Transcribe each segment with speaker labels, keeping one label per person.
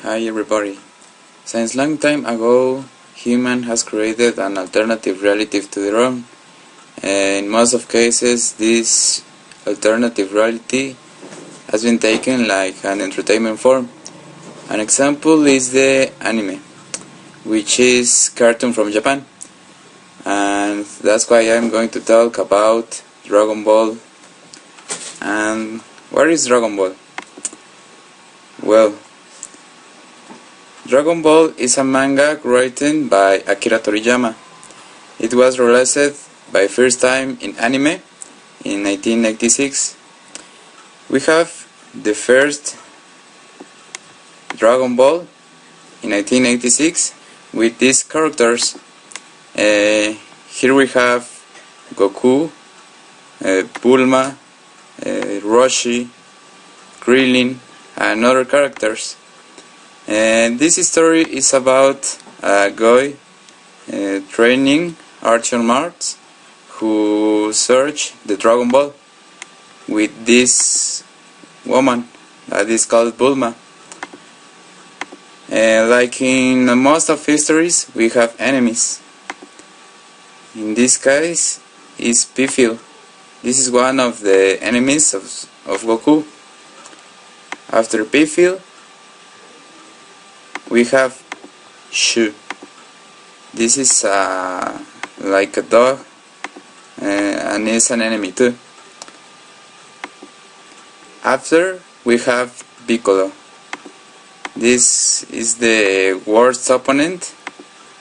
Speaker 1: Hi everybody. Since long time ago, human has created an alternative reality to their own. In most of cases, this alternative reality has been taken like an entertainment form. An example is the anime, which is cartoon from Japan. And that's why I'm going to talk about Dragon Ball. And what is Dragon Ball? Well, Dragon Ball is a manga written by Akira Toriyama. It was released by first time in anime in 1996. We have the first Dragon Ball in 1986 with these characters. Here we have Goku, Bulma, Roshi, Krillin, and other characters. And this story is about a guy training martial arts who search the Dragon Ball with this woman that is called Bulma. Like in most of histories, we have enemies. In this case, is Piffle. This is one of the enemies of Goku. After Piffle, we have Shu. This is like a dog, and is an enemy too. After, we have Piccolo. This is the worst opponent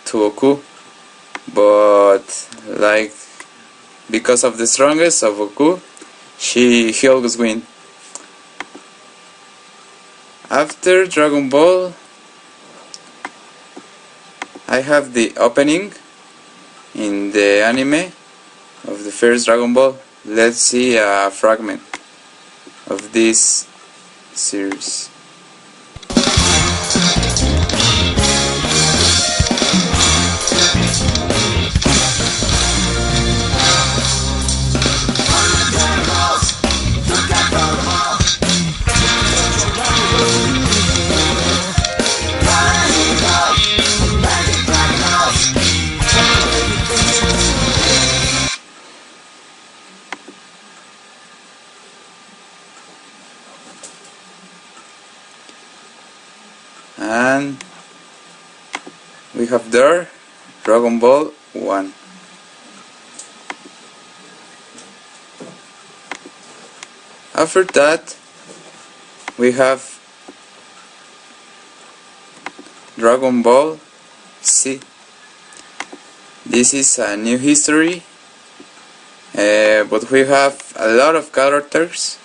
Speaker 1: to Goku, but like because of the strongest of Goku, he always wins. After Dragon Ball, I have the opening in the anime of the first Dragon Ball. Let's see a fragment of this series. And we have there Dragon Ball 1. After that, we have Dragon Ball Z. This is a new history, but we have a lot of characters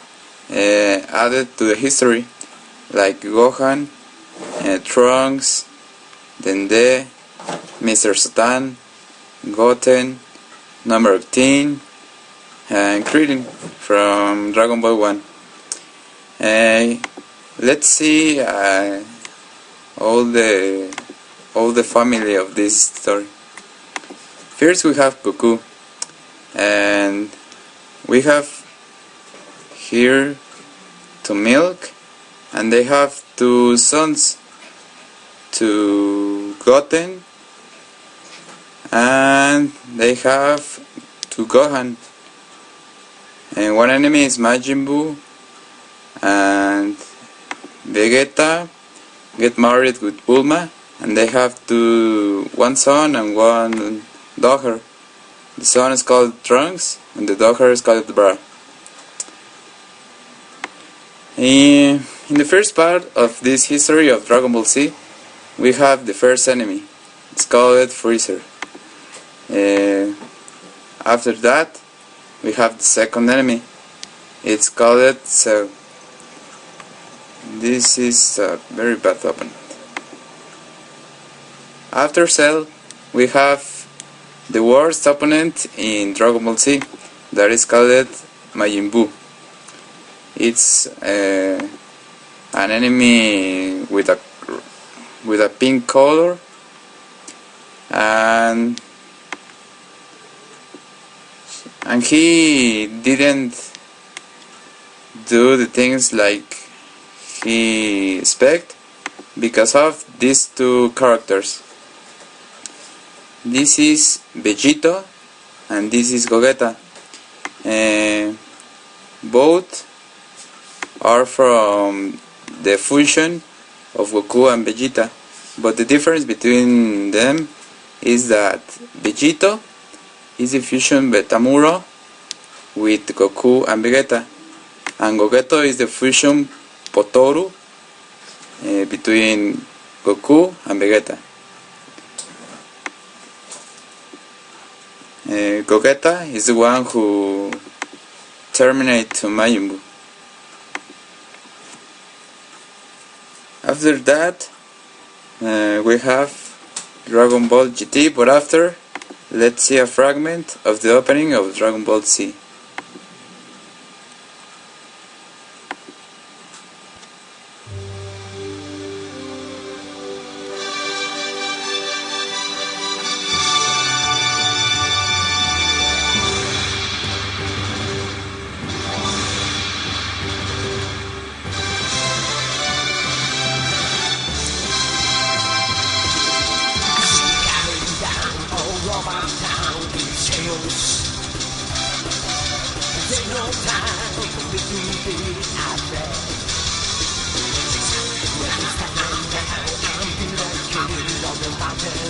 Speaker 1: added to the history, like Gohan, Trunks, Dende, Mr. Satan, Goten, Number 18, and Krillin from Dragon Ball 1. Let's see all the family of this story. First we have Goku, and we have here to Milk, and they have two sons, to Goten, and they have to Gohan. And one enemy is Majin Buu, and Vegeta get married with Bulma, and they have one son and one daughter. The son is called Trunks, and the daughter is called Bra. In the first part of this history of Dragon Ball Z, we have the first enemy. It's called Freezer. After that, we have the second enemy. It's called Cell. This is a very bad opponent. After Cell, we have the worst opponent in Dragon Ball Z. That is called Majin Buu. It's an enemy with a pink color, and he didn't do the things like he expect, because of these two characters. This is Vegito and this is Gogeta. Both are from the fusion of Goku and Vegeta, but the difference between them is that Vegito is the fusion Betamuro with Goku and Vegeta, and Gogeto is the fusion Potoru between Goku and Vegeta. Gogeta is the one who terminates Majin Buu. After that, we have Dragon Ball GT, but after, let's see a fragment of the opening of Dragon Ball Z.
Speaker 2: There's no time for me to be out there. When it's time down, I'm in the king of the mountain.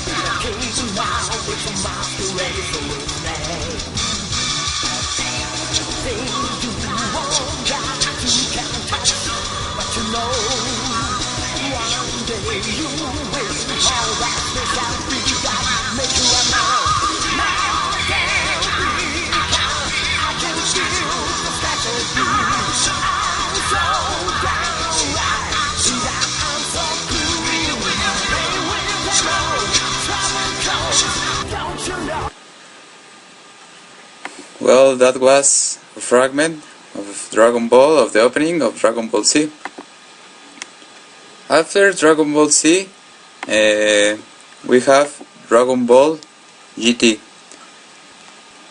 Speaker 2: Be the king now, with some masquerade for me. Things you won't got to can't touch, but you know, one day you will all that without me, God make you a man.
Speaker 1: Well, that was a fragment of Dragon Ball, of the opening of Dragon Ball Z. After Dragon Ball Z, we have Dragon Ball GT.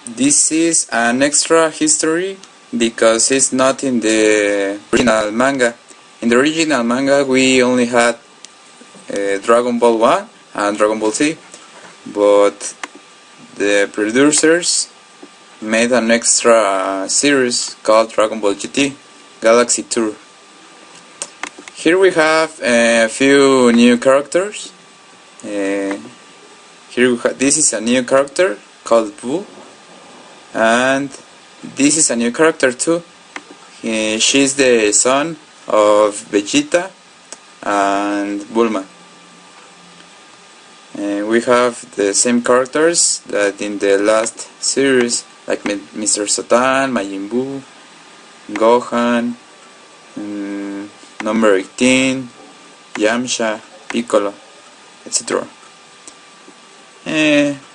Speaker 1: This is an extra history because it's not in the original manga. In the original manga we only had Dragon Ball 1 and Dragon Ball Z, but the producers made an extra series called Dragon Ball GT Galaxy Tour. Here we have a few new characters. This is a new character called Buu, and this is a new character too. She's the son of Vegeta and Bulma. We have the same characters that in the last series, like Mr. Satan, Majin Buu, Gohan, number 18, Yamcha, Piccolo, etc.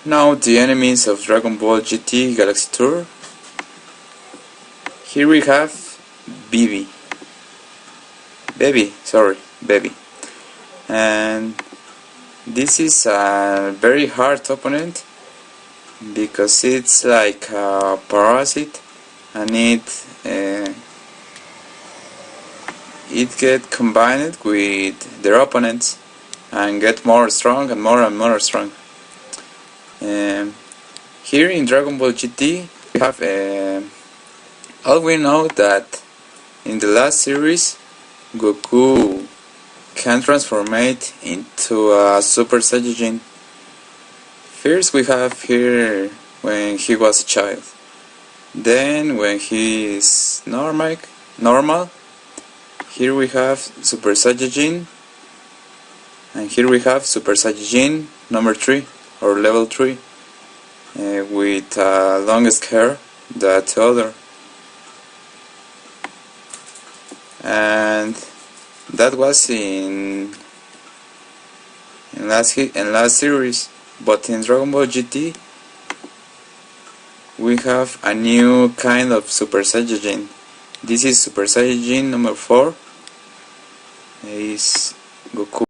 Speaker 1: Now the enemies of Dragon Ball GT Galaxy Tour. Here we have Baby, and this is a very hard opponent because it's like a parasite, and it get combined with their opponents and get more strong and more strong. Here in Dragon Ball GT we have all we know that in the last series Goku can transformate into a Super Saiyajin. First we have here when he was a child, then when he is normal, here we have Super Saiyajin, and here we have Super Saiyajin number 3 or level 3 with longest hair than the other. And that was in last series, but in Dragon Ball GT we have a new kind of Super Saiyajin. This is Super Saiyajin number 4. Is Goku.